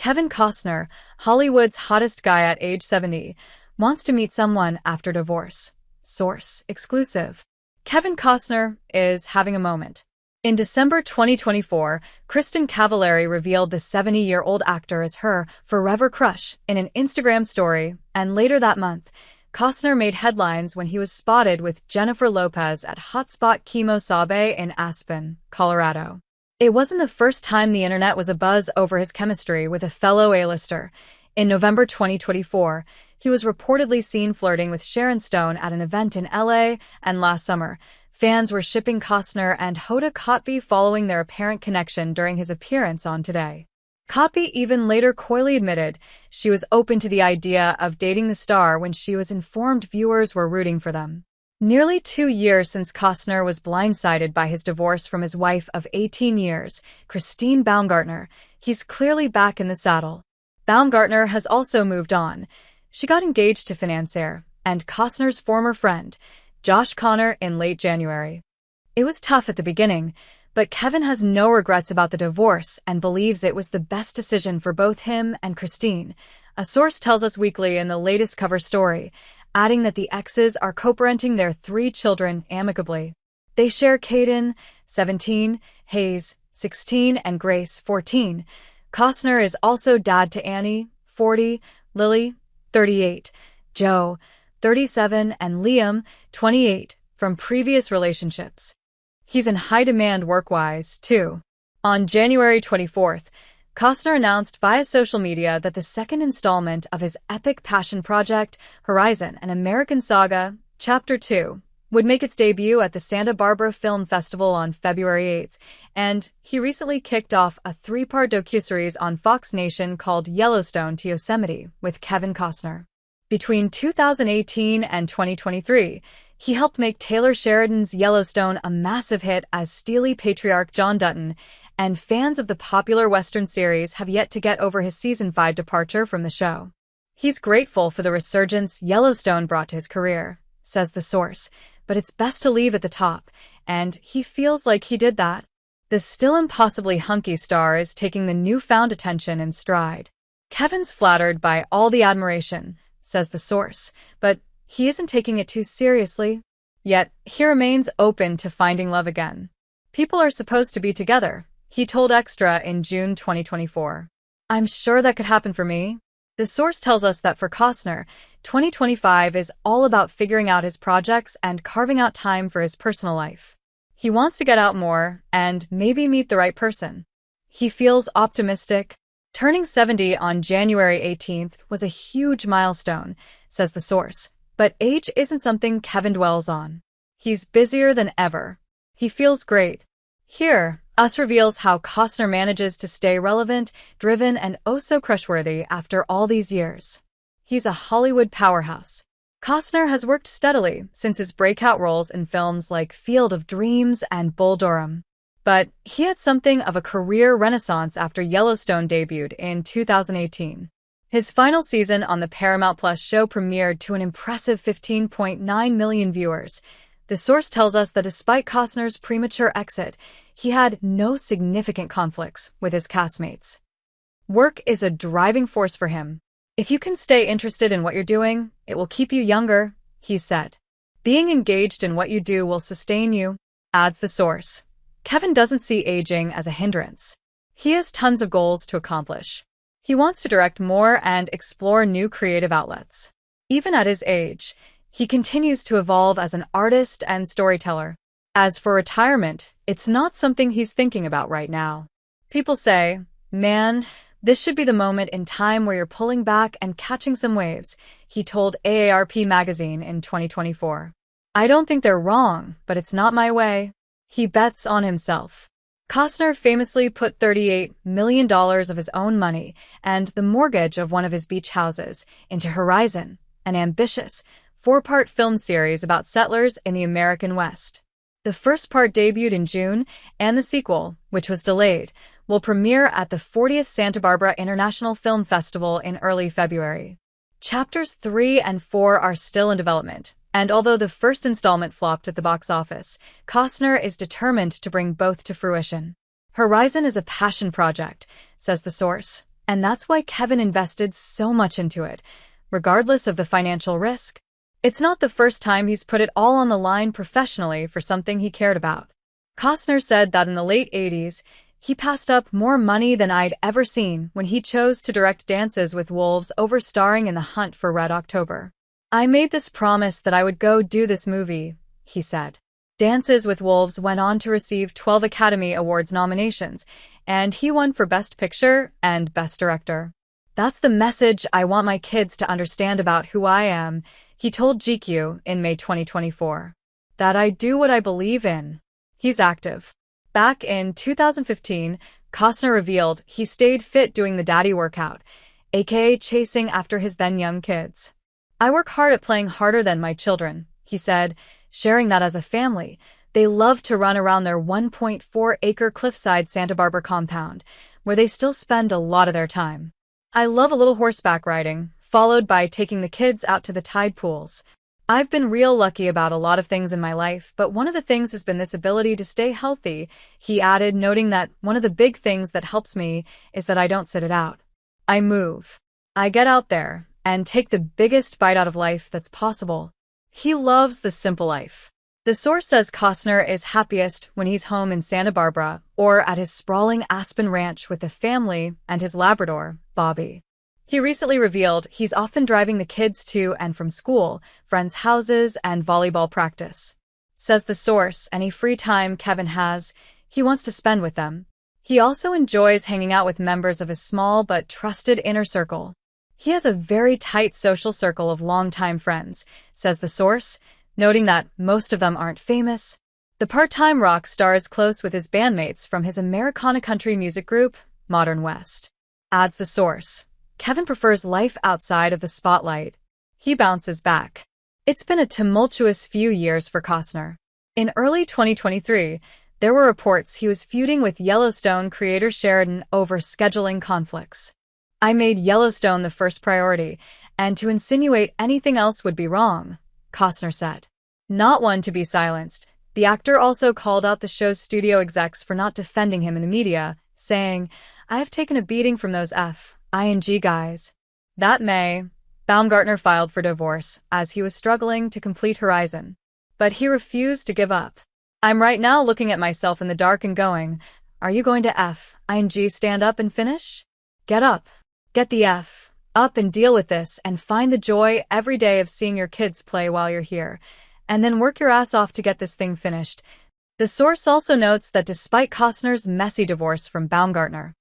Kevin Costner, Hollywood's hottest guy at age 70, wants to meet someone after divorce. Source exclusive. Kevin Costner is having a moment. In December 2024, Kristin Cavallari revealed the 70-year-old actor as her forever crush in an Instagram story, and later that month, Costner made headlines when he was spotted with Jennifer Lopez at hotspot Kemo Sabe in Aspen, Colorado. It wasn't the first time the internet was abuzz over his chemistry with a fellow A-lister. In November 2024, he was reportedly seen flirting with Sharon Stone at an event in LA, and last summer, fans were shipping Costner and Hoda Kotb following their apparent connection during his appearance on Today. Kotb even later coyly admitted she was open to the idea of dating the star when she was informed viewers were rooting for them. Nearly 2 years since Costner was blindsided by his divorce from his wife of 18 years, Christine Baumgartner, he's clearly back in the saddle. Baumgartner has also moved on. She got engaged to financier and Costner's former friend, Josh Connor, in late January. It was tough at the beginning, but Kevin has no regrets about the divorce and believes it was the best decision for both him and Christine, a source tells Us Weekly in the latest cover story, adding that the exes are co-parenting their 3 children amicably. They share Caden, 17, Hayes, 16, and Grace, 14. Costner is also dad to Annie, 40, Lily, 38, Joe, 37, and Liam, 28, from previous relationships. He's in high demand work-wise, too. On January 24th, Costner announced via social media that the second installment of his epic passion project, Horizon: An American Saga, Chapter 2, would make its debut at the Santa Barbara Film Festival on February 8th, and he recently kicked off a 3-part docuseries on Fox Nation called Yellowstone to Yosemite with Kevin Costner. Between 2018 and 2023, he helped make Taylor Sheridan's Yellowstone a massive hit as steely patriarch John Dutton, and fans of the popular Western series have yet to get over his season 5 departure from the show. He's grateful for the resurgence Yellowstone brought to his career, says the source, but it's best to leave at the top, and he feels like he did that. The still impossibly hunky star is taking the newfound attention in stride. Kevin's flattered by all the admiration, says the source, but he isn't taking it too seriously. Yet, he remains open to finding love again. People are supposed to be together, he told Extra in June 2024. I'm sure that could happen for me. The source tells us that for Costner, 2025 is all about figuring out his projects and carving out time for his personal life. He wants to get out more and maybe meet the right person. He feels optimistic. Turning 70 on January 18th was a huge milestone, says the source, but age isn't something Kevin dwells on. He's busier than ever. He feels great. Here, Us reveals how Costner manages to stay relevant, driven, and oh so crushworthy after all these years. He's a Hollywood powerhouse. Costner has worked steadily since his breakout roles in films like Field of Dreams and Bull Durham. But he had something of a career renaissance after Yellowstone debuted in 2018. His final season on the Paramount Plus show premiered to an impressive 15.9 million viewers. The source tells us that despite Costner's premature exit, he had no significant conflicts with his castmates. Work is a driving force for him. If you can stay interested in what you're doing, it will keep you younger, he said. Being engaged in what you do will sustain you, adds the source. Kevin doesn't see aging as a hindrance. He has tons of goals to accomplish. He wants to direct more and explore new creative outlets. Even at his age, he continues to evolve as an artist and storyteller. As for retirement, it's not something he's thinking about right now. People say, man, this should be the moment in time where you're pulling back and catching some waves, he told AARP magazine in 2024. I don't think they're wrong, but it's not my way. He bets on himself. Costner famously put $38 million of his own money and the mortgage of one of his beach houses into Horizon, an ambitious 4-part film series about settlers in the American West. The first part debuted in June, and the sequel, which was delayed, will premiere at the 40th Santa Barbara International Film Festival in early February. Chapters 3 and 4 are still in development, and although the first installment flopped at the box office, Costner is determined to bring both to fruition. Horizon is a passion project, says the source, And that's why Kevin invested so much into it, regardless of the financial risk. It's not the first time he's put it all on the line professionally for something he cared about. Costner said that in the late 80s, he passed up more money than I'd ever seen when he chose to direct Dances with Wolves over starring in The Hunt for Red October. I made this promise that I would go do this movie, he said. Dances with Wolves went on to receive 12 Academy Awards nominations, and he won for Best Picture and Best Director. That's the message I want my kids to understand about who I am, he told GQ in May 2024. That I do what I believe in. He's active. Back in 2015, Costner revealed he stayed fit doing the daddy workout, aka chasing after his then-young kids. I work hard at playing harder than my children, he said, sharing that as a family, they love to run around their 1.4-acre cliffside Santa Barbara compound, where they still spend a lot of their time. I love a little horseback riding, followed by taking the kids out to the tide pools. I've been real lucky about a lot of things in my life, but one of the things has been this ability to stay healthy, he added, noting that one of the big things that helps me is that I don't sit it out. I move. I get out there and take the biggest bite out of life that's possible. He loves the simple life. The source says Costner is happiest when he's home in Santa Barbara or at his sprawling Aspen ranch with the family and his Labrador, Bobby. He recently revealed he's often driving the kids to and from school, friends' houses, and volleyball practice. Says the source, any free time Kevin has, he wants to spend with them. He also enjoys hanging out with members of his small but trusted inner circle. He has a very tight social circle of longtime friends, says the source, noting that most of them aren't famous. The part-time rock star is close with his bandmates from his Americana country music group, Modern West. Adds the source. Kevin prefers life outside of the spotlight. He bounces back. It's been a tumultuous few years for Costner. In early 2023, there were reports he was feuding with Yellowstone creator Sheridan over scheduling conflicts. I made Yellowstone the first priority, and to insinuate anything else would be wrong, Costner said. Not one to be silenced, the actor also called out the show's studio execs for not defending him in the media, saying, I have taken a beating from those ING guys. That May, Baumgartner filed for divorce as he was struggling to complete Horizon. But he refused to give up. I'm right now looking at myself in the dark and going, are you going to ING stand up and finish? Get up. Get the up and deal with this and find the joy every day of seeing your kids play while you're here. And then work your ass off to get this thing finished. The source also notes that despite Costner's messy divorce from Baumgartner,